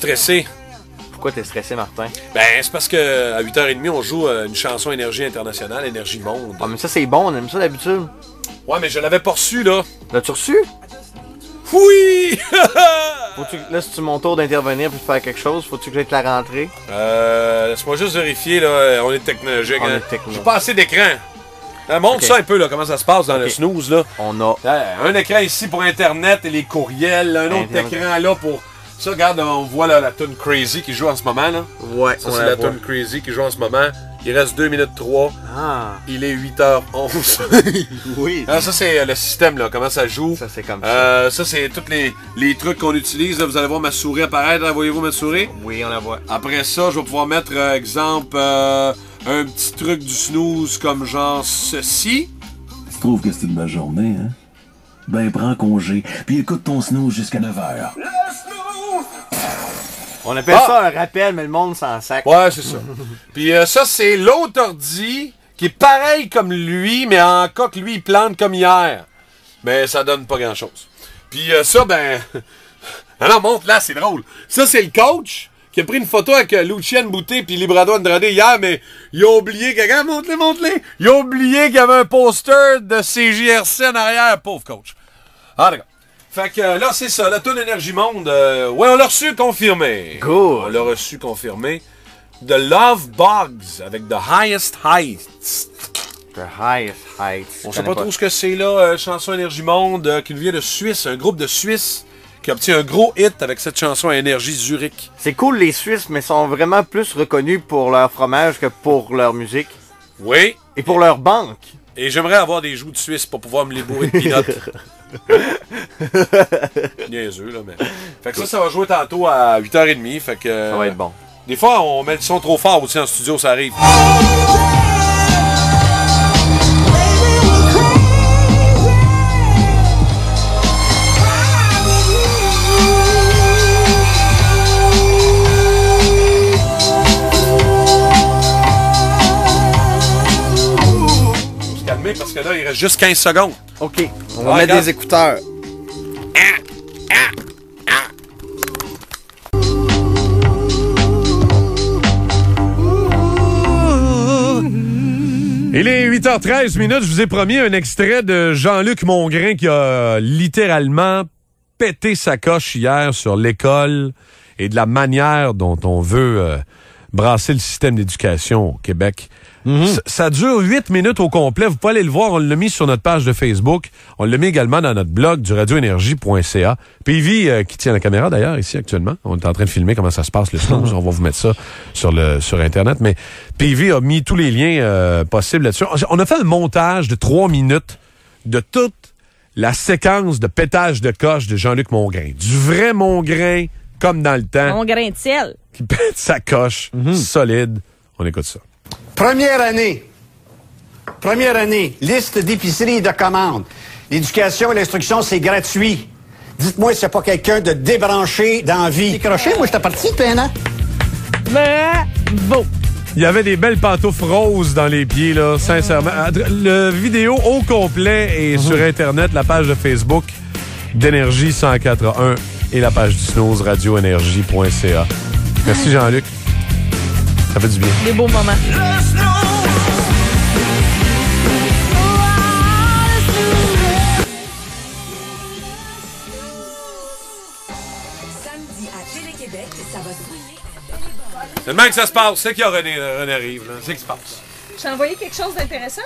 stressé. Pourquoi t'es stressé, Martin? Ben, c'est parce que à 8h30, on joue une chanson Énergie Internationale, Énergie Monde. Ah, mais ça, c'est bon, on aime ça d'habitude. Ouais, mais je l'avais pas reçu, là. L'as-tu reçu? Oui! Là, c'est mon tour d'intervenir puis de faire quelque chose. Faut-tu que j'aille te la rentrer? Laisse-moi juste vérifier, là. On est technologique, On hein. est techno. J'ai pas assez d'écran. Montre Ok. ça un peu, là, comment ça se passe dans le snooze, là. On a... Un écran ici pour Internet et les courriels. Un autre Internet. écran, là, pour... Ça, regarde, on voit là, la tune Crazy qui joue en ce moment, là. Ouais, Ça, c'est la tune Crazy qui joue en ce moment. Il reste 2 minutes 3. Ah, Il est 8h11. oui. Ah, ça, c'est le système, là, comment ça joue. Ça, c'est comme ça. Ça, c'est tous les trucs qu'on utilise. Là. Vous allez voir ma souris apparaître. Là. Voyez-vous ma souris? Oui, on la voit. Après ça, je vais pouvoir mettre, exemple, un petit truc du snooze comme genre ceci. Tu trouves que c'est une belle journée, hein? Ben, prends congé, puis écoute ton snooze jusqu'à 9h. On appelle ça un rappel, mais le monde s'en sac. Ouais, c'est ça. Puis ça, c'est l'autre ordi qui est pareil comme lui, mais en cas que lui, il plante comme hier. Mais ça donne pas grand-chose. Puis ça, ben... Alors, montre là, c'est drôle. Ça, c'est le coach qui a pris une photo avec Lucien Boutet puis Librado Andrade hier, mais il a oublié... Regarde, montre-les! Il a oublié qu'il y avait un poster de CJRC en arrière. Pauvre coach. Ah, d'accord. Fait que là, c'est ça, la tune Énergie Monde. Ouais, on l'a reçu confirmé. Good. On l'a reçu confirmé. The Love Bugs avec The Highest Heights. The Highest Heights. On sait pas trop ce que c'est là, chanson Énergie Monde, qui vient de Suisse, un groupe de Suisse qui a obtenu un gros hit avec cette chanson à Énergie Zurich. C'est cool, les Suisses, mais sont vraiment plus reconnus pour leur fromage que pour leur musique. Oui, Et pour leur banque. et j'aimerais avoir des joues de Suisse pour pouvoir me les bourrer de peanuts. Niaiseux, là, mais... Fait que ça va jouer tantôt à 8h30, fait que... Ça va être bon. Des fois, on met le son trop fort aussi en studio, ça arrive. Faut se calmer parce que là, il reste juste 15 secondes. OK, on va Ouais, mettre regarde. des écouteurs. Il est 8h13 minutes. Je vous ai promis un extrait de Jean-Luc Mongrain qui a littéralement pété sa coche hier sur l'école et de la manière dont on veut brasser le système d'éducation au Québec. Ça dure 8 minutes au complet. Vous pouvez aller le voir. On l'a mis sur notre page de Facebook. On l'a mis également dans notre blog du radioénergie.ca. Pivi, qui tient la caméra d'ailleurs ici actuellement. On est en train de filmer comment ça se passe le snooze. On va vous mettre ça sur Internet. Mais Pivi a mis tous les liens possibles là-dessus. On a fait un montage de 3 minutes de toute la séquence de pétage de coche de Jean-Luc Mongrain. Du vrai Mongrain, comme dans le temps, Mon grain de ciel. qui pète sa coche solide. On écoute ça. Première année, liste d'épicerie et de commandes. L'éducation et l'instruction, c'est gratuit. Dites-moi s'il n'y a pas quelqu'un de débranché dans la vie. Décroché, moi, j'étais parti depuis un an. Bravo. Il y avait des belles pantoufles roses dans les pieds, là, sincèrement. Le vidéo au complet est sur Internet, la page de Facebook d'Énergie 104.1 et la page du snooze radioénergie.ca. Merci Jean-Luc. Ça fait du bien. Des beaux moments. Samedi à Télé-Québec, ça va swinguer à belle et bonne. C'est le même que ça se passe. C'est qu'il y a René arrive, là. C'est ce qui se passe. Je t'ai envoyé quelque chose d'intéressant?